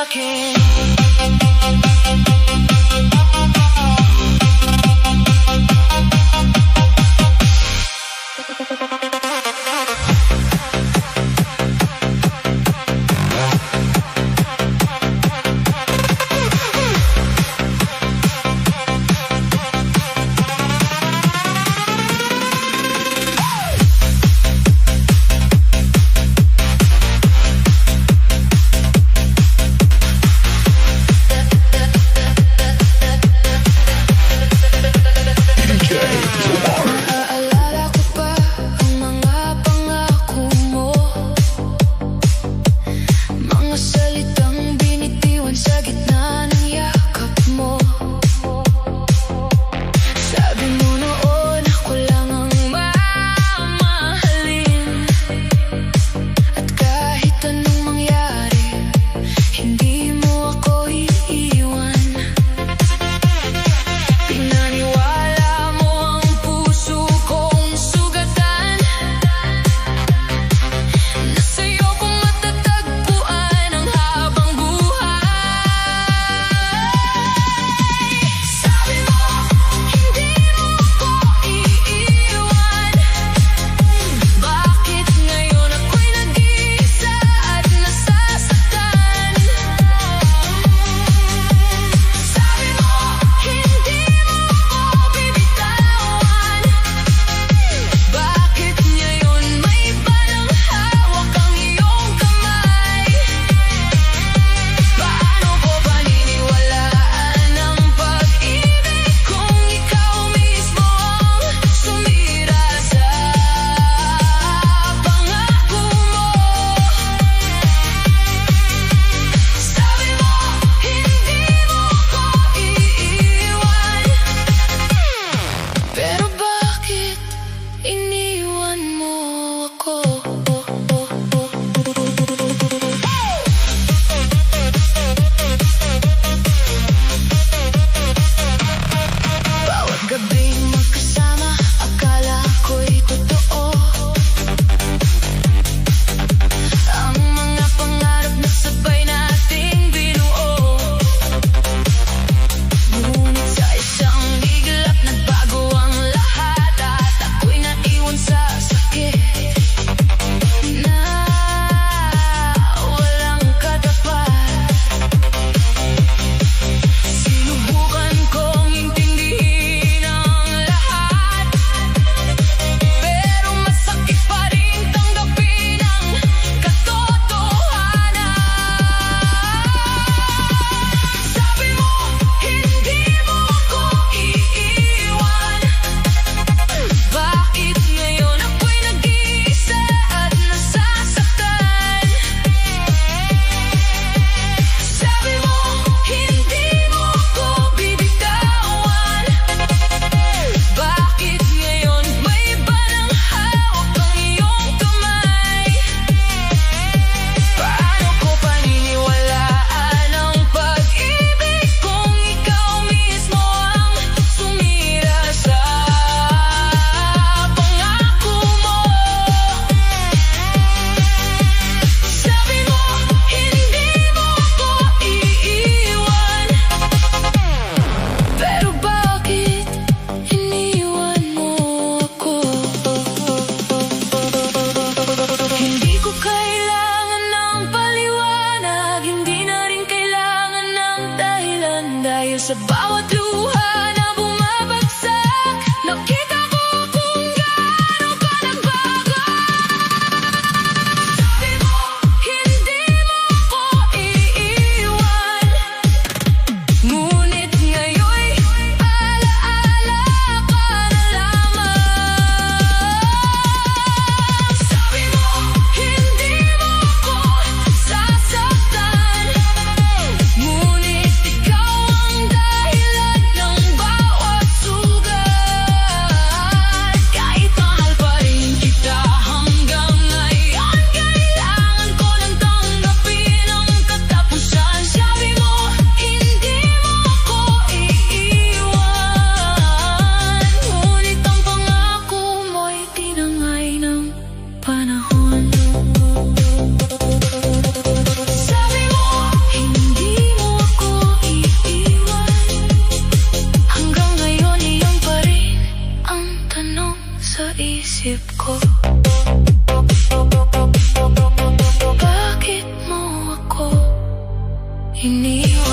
akin. Sa bawat luha na bumabagsak, nakita ko kung gaano ka nagbago. Sabi mo, hindi mo ko iiwan, ngunit ngayon'y alaala ka na lamang. Sabi mo, hindi mo ko sasaktan, ngunit ikaw ang dahilan ng iniwan.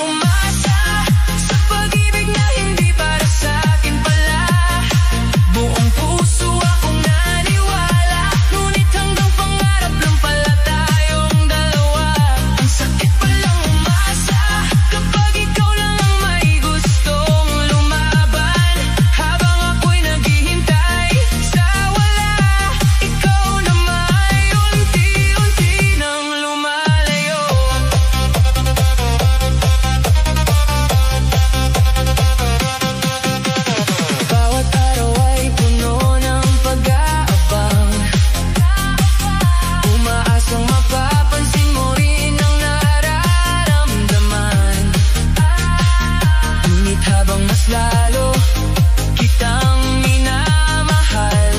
umasa sa pag-ibig na hindi para sa'kin pala. Buong puso akong naniwala, ngunit hanggang pangarap lang pala tayong dalawa. Ang sakit palang umasa kapag ikaw lang ang may gustong lumaban, habang ako'y naghihintay sa wala. Ikaw naman unti-unti nang lumalayo. Bawat araw ay puno ng pag-aabang, umaasang mapapansin mo rin ang nararamdaman. Ngunit habang mas lalo kitang minamahal,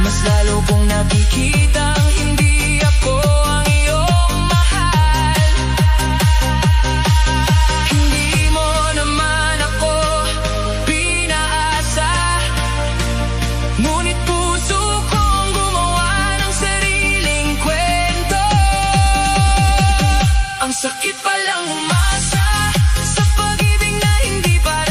mas lalo kong nakikitang hindi ako ang iyong mahal. Hindi mo naman ako pinaasa, ngunit puso kong gumawa ng sariling kwento. Ang sakit palang umasa sa pag-ibig na hindi para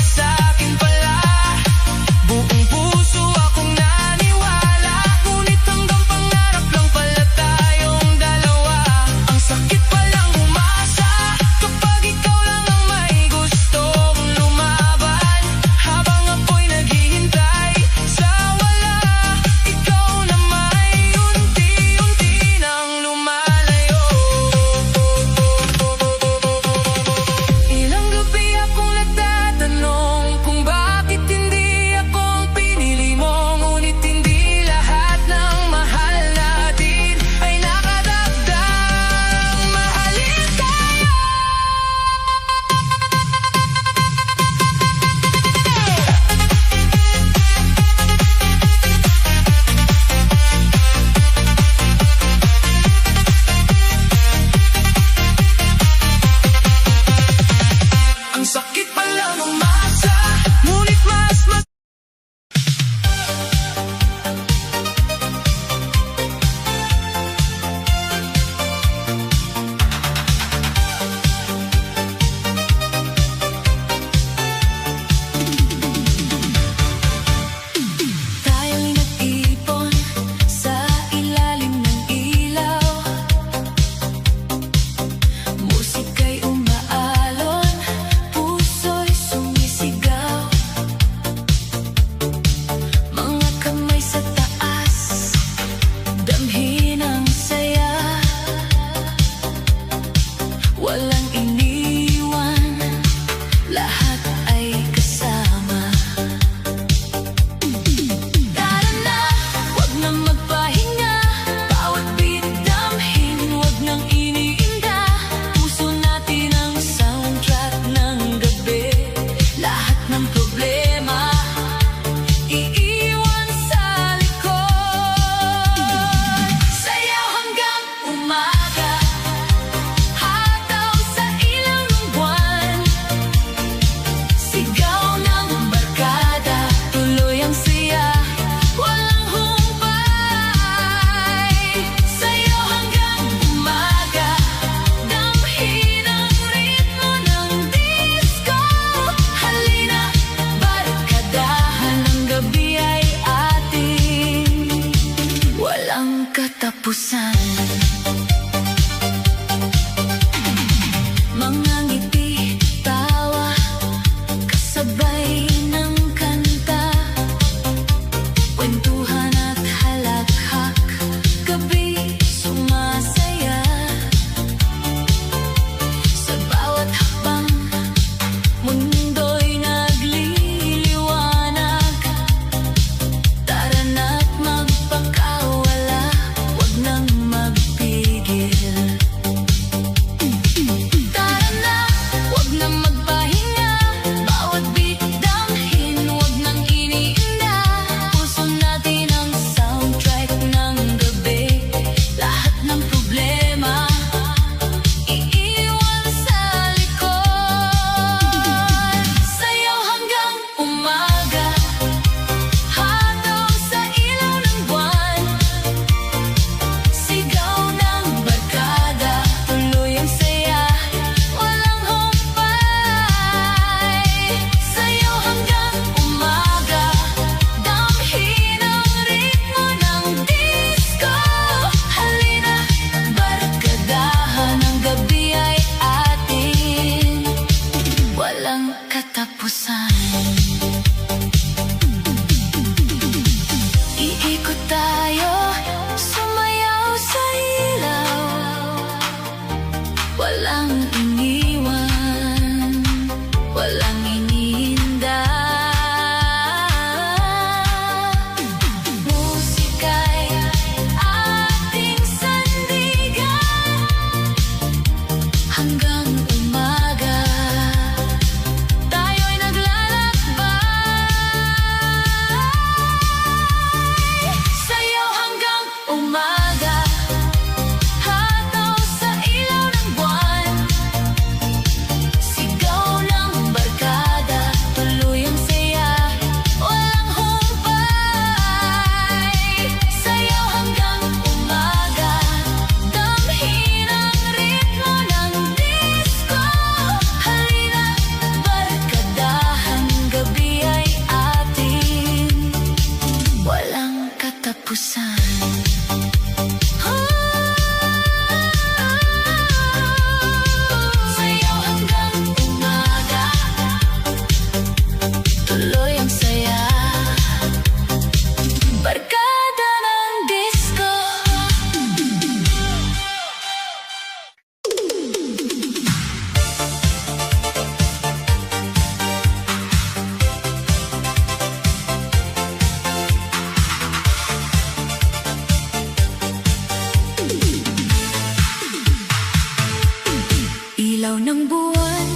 buwan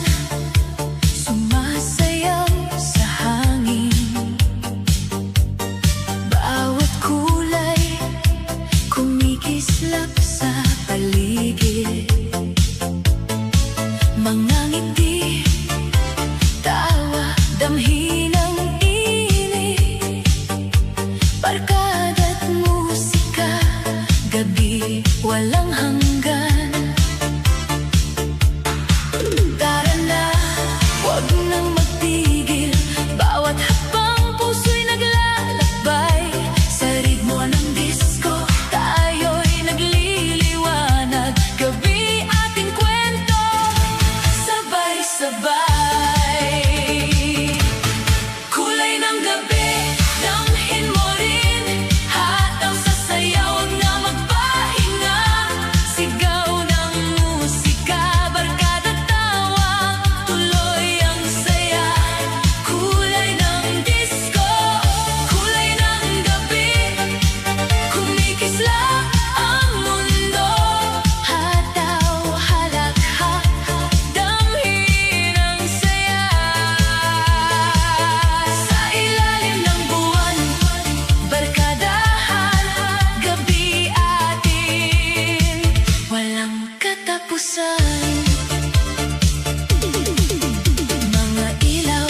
sumasayaw sa hangin. Bawat kulay kumikislap sa paligid. Mga ngiti, tawa, damhin ang init. Barkada't musika, gabi walang hanggan. Tara na, huwag nang magtigil. Bawat hakbang puso'y naglalakbay. Sa ritmo ng disco, tayo'y nagliliwanag. Gabi ating kwento, sabay-sabay. Kulay ng gabi, damhin mo rin. Hataw sa sayaw, huwag na magpahinga. Sigaw ng musika, barkada tawa, tuloy ang saya. Kulay ng disco, kulay ng gabi, kumikislap ang mundo. Hataw, halakhak, damhin ang saya. Sa ilalim ng buwan, barkadahan, gabi atin, walang katapusan. Mga ilaw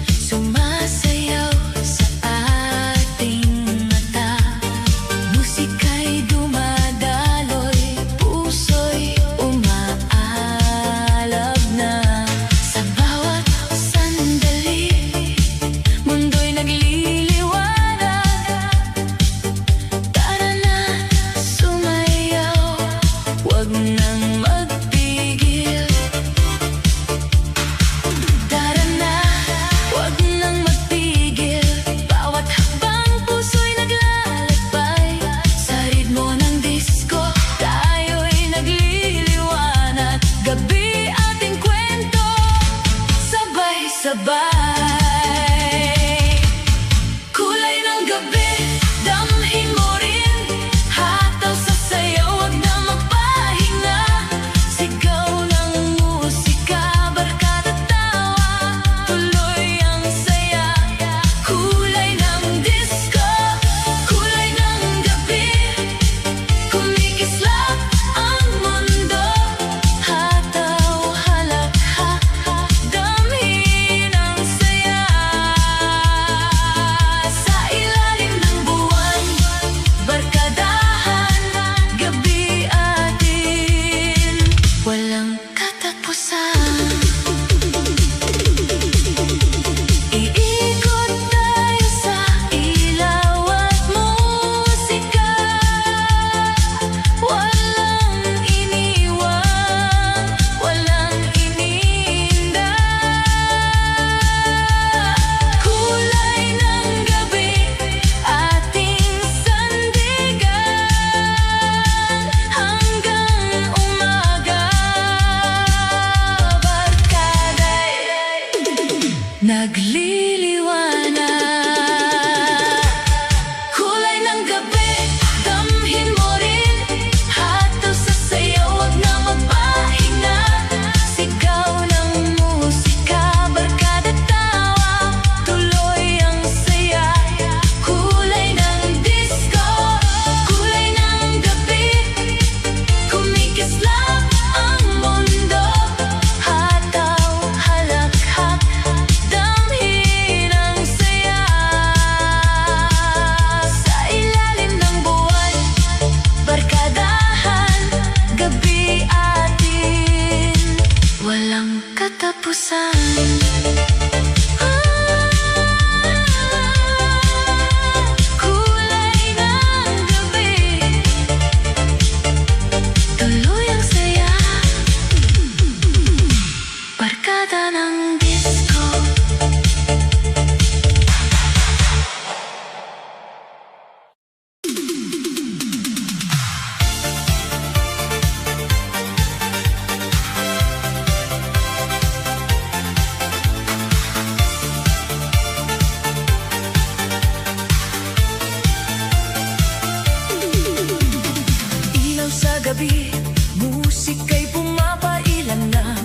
sumasayaw sa ating mata. Musika'y dumadaloy, puso'y umaalab na. Sa bawat sandali, mundo'y nagliliwanag. Tara na, sumayaw, huwag nang magpigil. Tara na, huwag nang magpigil. Bawat hakbang puso'y naglalakbay. Sa ritmo ng disco, tayo'y nagliliwanag. Gabi ating kwento, sabay-sabay. Kulay ng gabi, damhin mo rin. Hataw sa sayaw, huwag na magpahinga. Sigaw ng musika, barkada tawa, tuloy ang saya. Kulay ng disco, kulay ng gabi, kumikislap ang mundo. Hataw, halakhak, damhin ang saya. Sa ilalim ng buwan, barkadahan, gabi atin, walang katapusan. Iikot tayo sa ilaw at musika, walang iniwan, walang iniinda. Kulay ng gabi, ating sandigan, hanggang umaga. Barkada'y nagliliwanag. Kulay ng gabi, damhin mo rin. Hataw sa sayaw, huwag na magpahinga. Sigaw ng musika, barkada tawa, tuloy ang saya. Kulay ng disco, kulay ng gabi, kumikislap ang mundo. Hataw, halakhak, damhin ang saya. Sa ilalim ng buwan, barkadahan, gabi atin, walang katapusan. Kulay ng gabi, tuloy ang saya. Barkada ng disco. gabi, musika'y pumapailan ng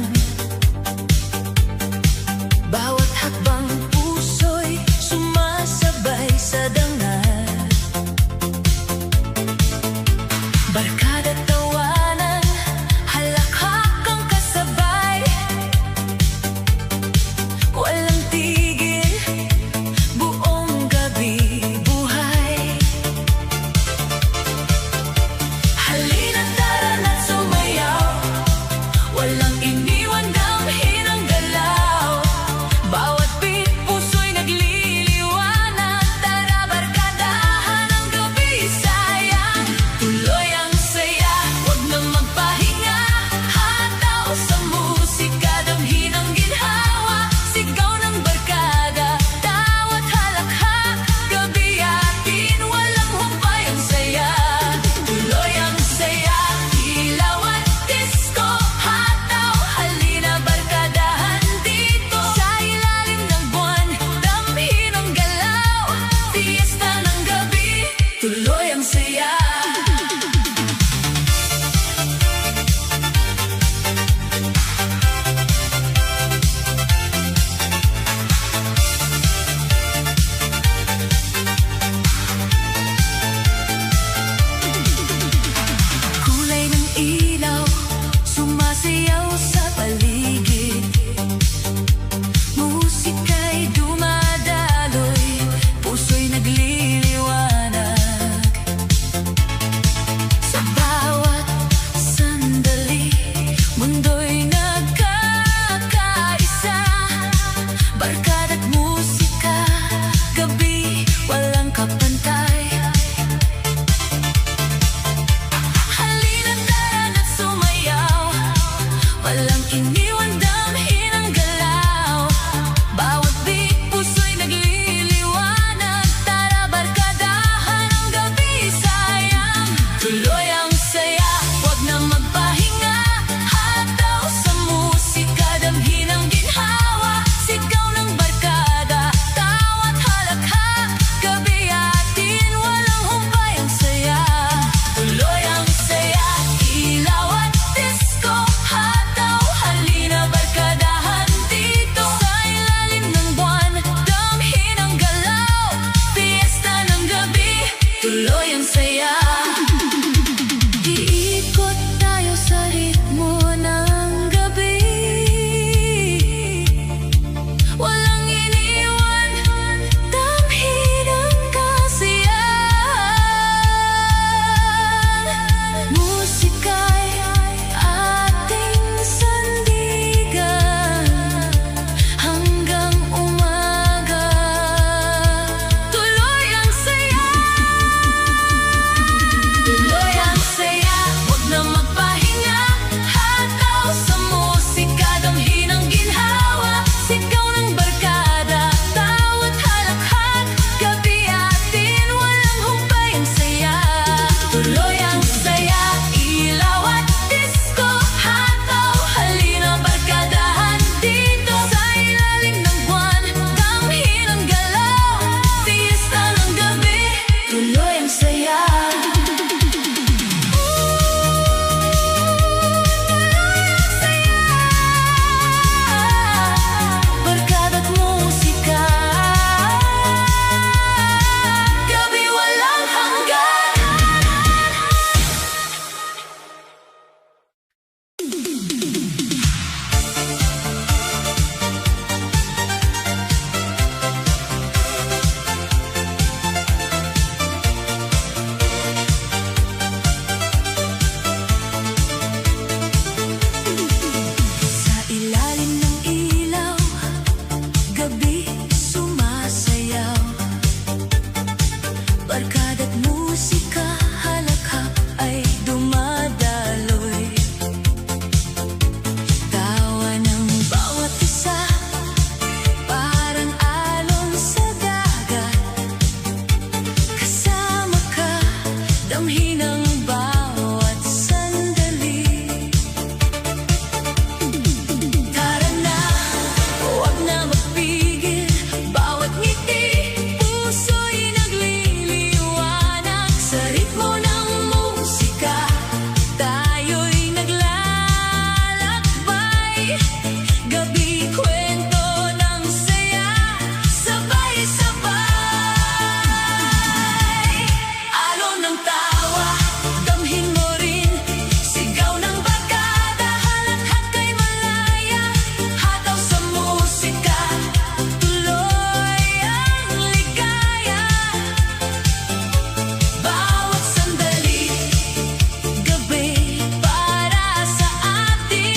gabi, kwento ng saya, sabay-sabay. Alon ng tawa, damhin mo rin, sigaw ng barkada, halakhak kay malaya, hataw sa musika, tuloy ang ligaya. Bawat sandali, gabi para sa atin.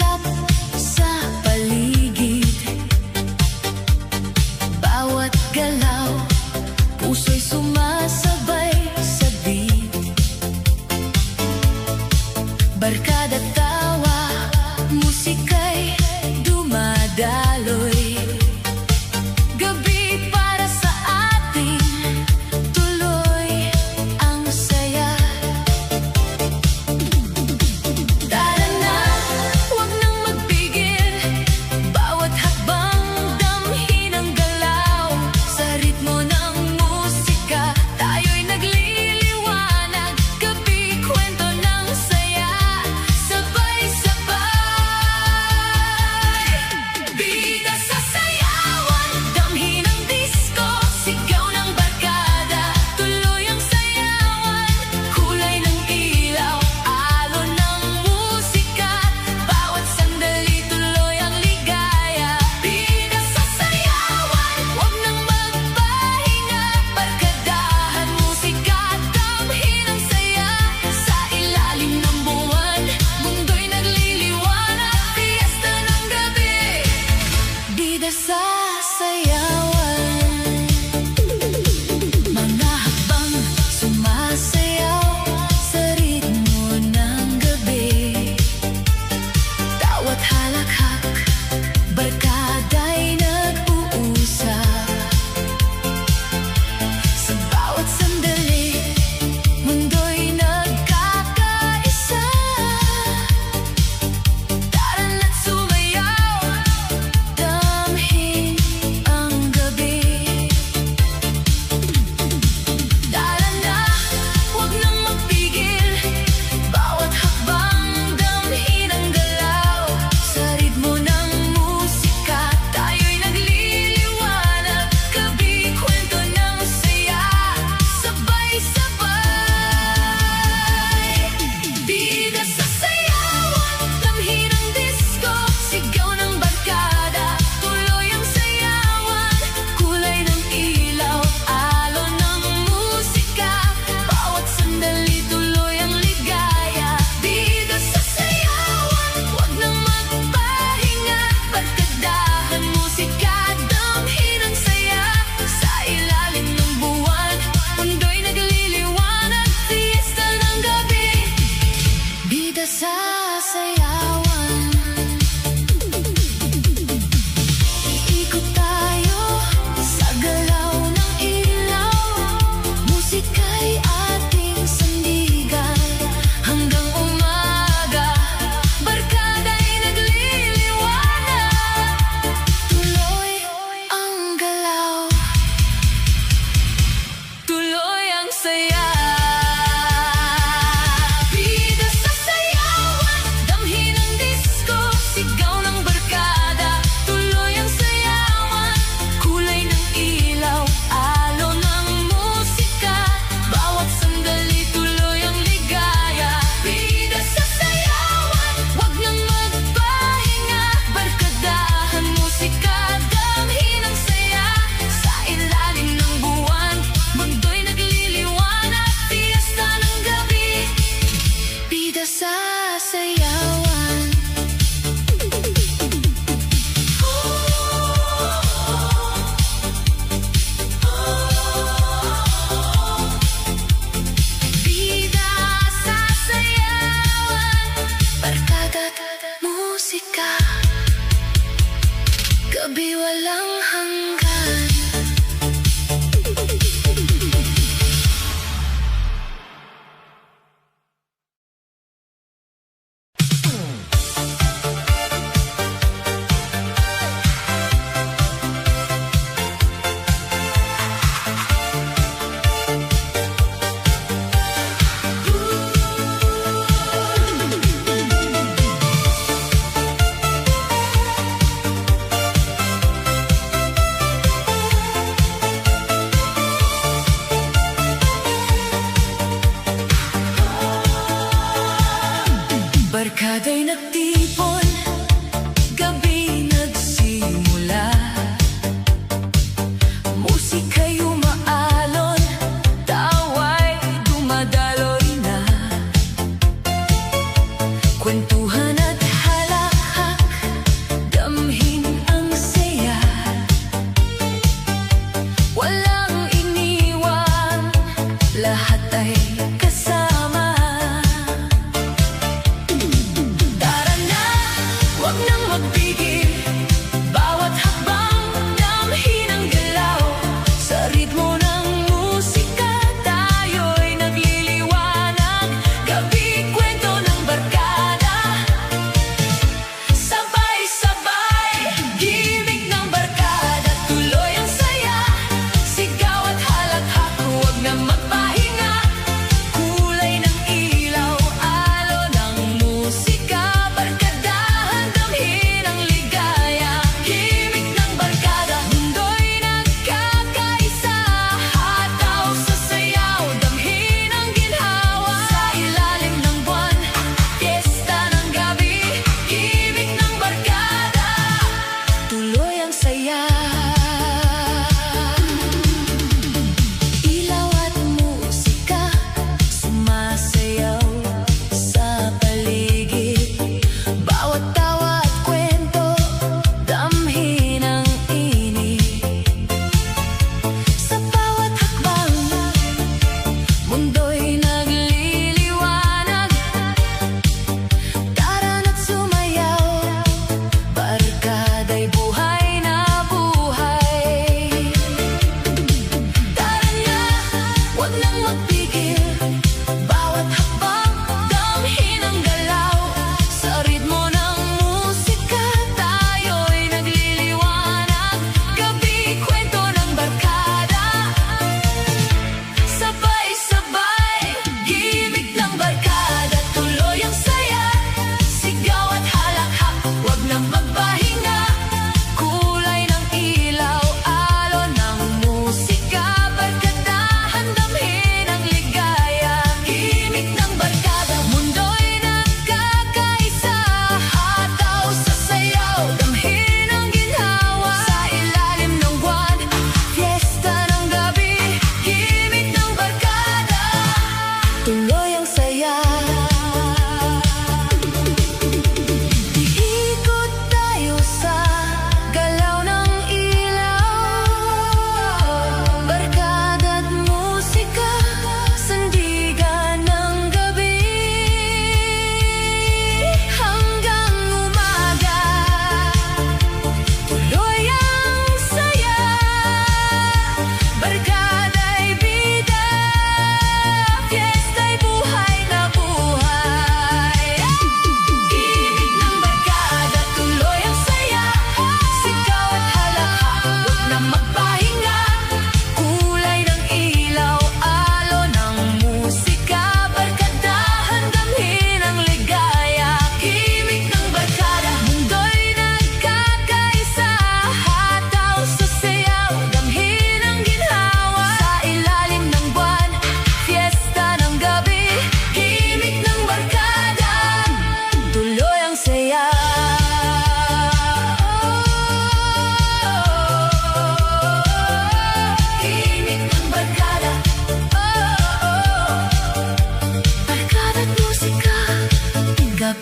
islap sa paligid. Bawat galaw, puso'y sumasabay sa beat. Barkada tawa, musika'y dumadaloy. Gabi para sa atin, tuloy ang saya. Tara na, huwag nang magpigil. Bawat hakbang damhin ang galaw. Sa ritmo ng musika, tayo'y nagliliwanag. Gabi, kwento ng saya, sabay-sabay. Bida sa sayawan, damhin ang disco, sigaw ng barkada, tuloy ang sayawan. Kulay ng ilaw, alon ng musika, bawat sandali tuloy ang ligaya. Bida sa sayawan, huwag nang magpahinga, barkadahan musika, damhin ang saya. Sa ilalim ng buwan, mundo'y nagliliwanag, fiesta ng gabi. Bida sa sayawan, mga hakbang sumasayaw sa ritmo ng gabi. Bawat halakhak, barkada'y nag-uusap. Sa bawat sandali, mundo'y nagkakaisa. Tara na't sumayaw, damhin ang gabi. Tara na, huwag nang magpigil. Bawat hakbang damhin ang galaw. Sa ritmo ng musika, tayo'y nagliliwanag. Gabi, kwento ng saya, sabay-sabay. Bida sa sayawan, damhin ang disco, sigaw ng barkada, tuloy ang sayawan. Kulay ng ilaw, alon ng musika, bawat sandali tuloy ang ligaya. Bida sa sayawan, huwag nang magpahinga, barkadahan musika, damhin ang saya. Sa ilalim ng buwan, mundo'y nagliliwanag, fiesta ng gabi. Bida sa sayawan, iikot tayo sa galaw ng ilaw. Musika'y ating sandigan hanggang umaga. Barkada'y nagliliwanag, tuloy ang galaw, tuloy ang saya. Bida sa sayawan, damhin ang disco, sigaw ng barkada, tuloy ang sayawan. Kulay ng ilaw, alon ng musika, bawat sandali tuloy ang ligaya. Bida sa sayawan, huwag nang magpahinga, barkadahan musika, damhin ang saya. Sa ilalim ng buwan, mundo'y nagliliwanag, fiesta ng gabi. Bida sa sayawan. Bida sa sayawan, barkada't musika, gabi walang hanggan.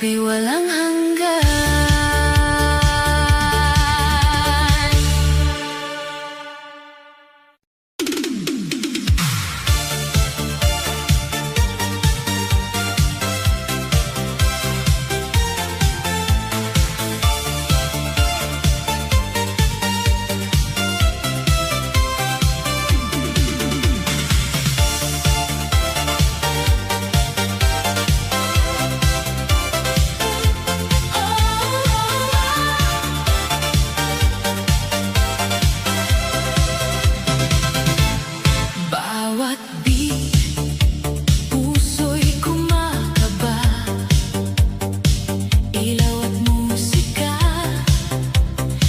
pag-ibig walang hanggan. Bawat beat, puso'y kumakaba. Ilaw at musika,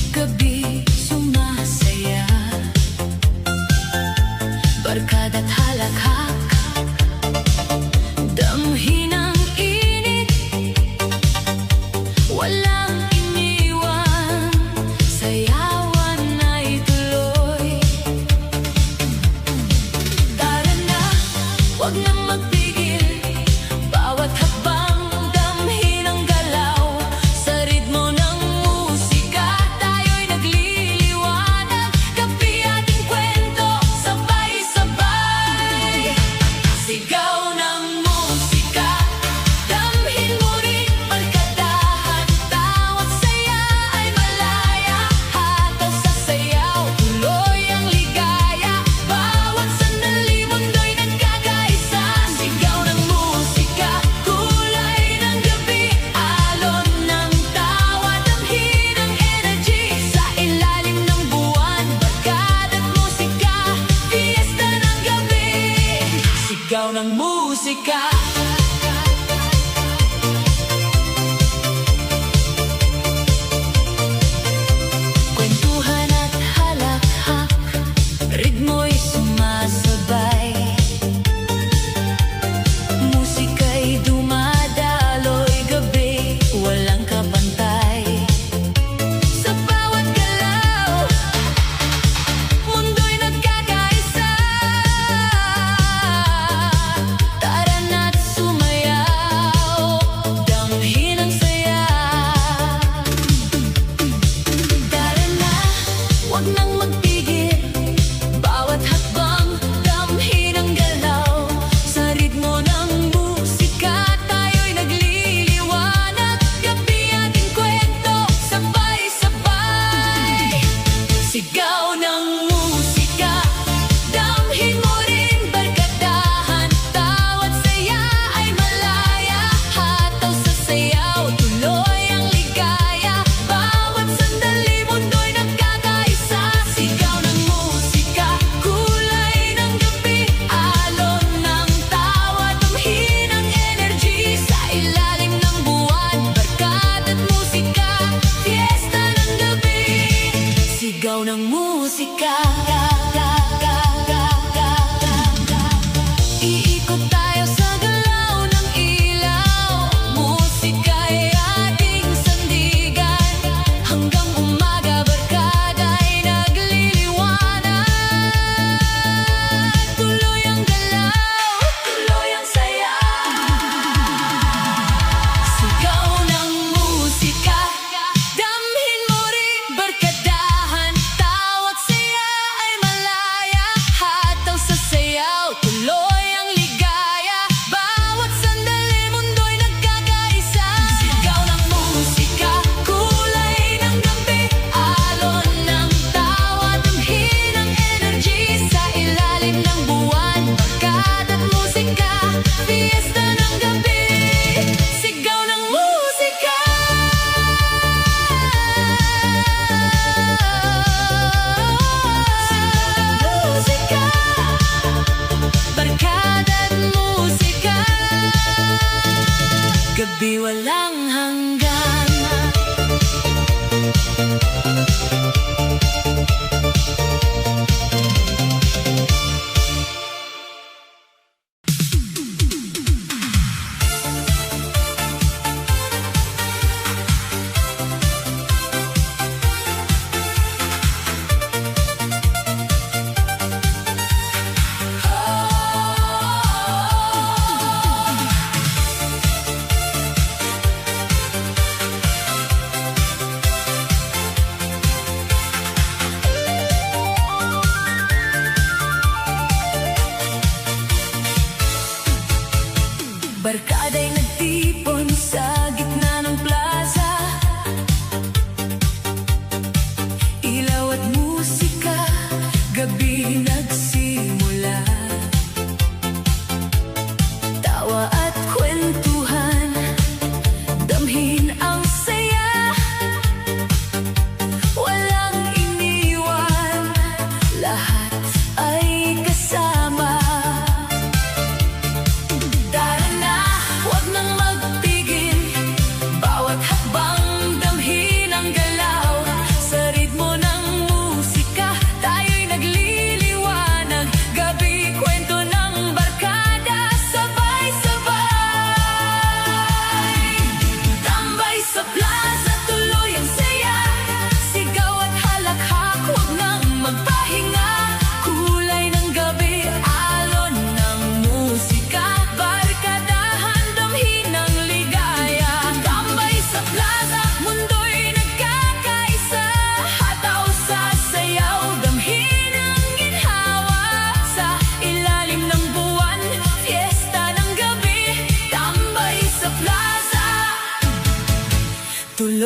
gabi sumasaya. Barkada't halakhak, damhin ang init. Walang iniwan, sayawan ay tuloy. Tara na, wag nang magpigil. Bawat hakbang, damhin ang galaw. Sa ritmo ng musika, tayo'y nagliliwanag. Gabi ating kwento, sabay-sabay. Sigaw ng musika, damhin mo rin barkadahan. Tawat saya ay malaya, hataw sa sayaw, tuloy ang ligaya. Bawat sandali mundo'y nagkakaisa. Sigaw ng musika, kulay ng gabi, alon ng tawa, damhin ang energy. Sa ilalim ng buwan, barkada't musika, fiesta ng gabi. Sigaw ng musika. Kwentuhan at halakhak, ritmo'y sumasabay. Musika'y dumadaloy, gabi walang kapantay. Sa bawat galaw, mundo'y nagkakaisa. Tara na't sumayaw, damhin ang saya. Tara na, wag nang magpigil. Bawat hakbang, damhin ang galaw. Sa ritmo ng musika, tayo'y nagliliwanag. Gabi ating kwento, sabay-sabay. Sigaw ng musika, damhin mo rin barkadahan. Tawat saya ay malaya, hataw sa sayaw, tuloy ang ligaya. Bawat sandali mundo'y nagkakaisa. Sigaw ng musika, kulay ng gabi, alon ng tawa, damhin ang energy. Sa ilalim ng buwan, barkada't musika, fiesta ng gabi. Sigaw ng musika. Iikot tayo sa galaw ng ilaw. Musika'y ating sandigan. Hanggang umaga, barkada'y nagliliwanag. Tuloy ang galaw, tuloy ang saya. Sigaw ng musika, damhin mo rin barkadahan. Tawat saya ay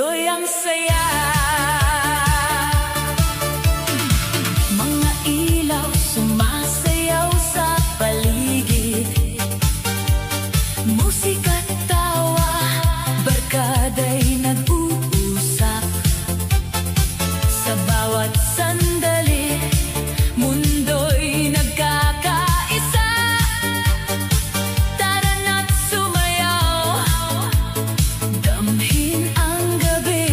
Tuloy ang saya. Mga ilaw sumasayaw sa paligid, musika't tawa, barkada'y nag-uusap. Sa bawat sandali, mundo'y nagkakaisa. Tara na't sumayaw, damhin ang gabi.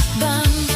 hakbang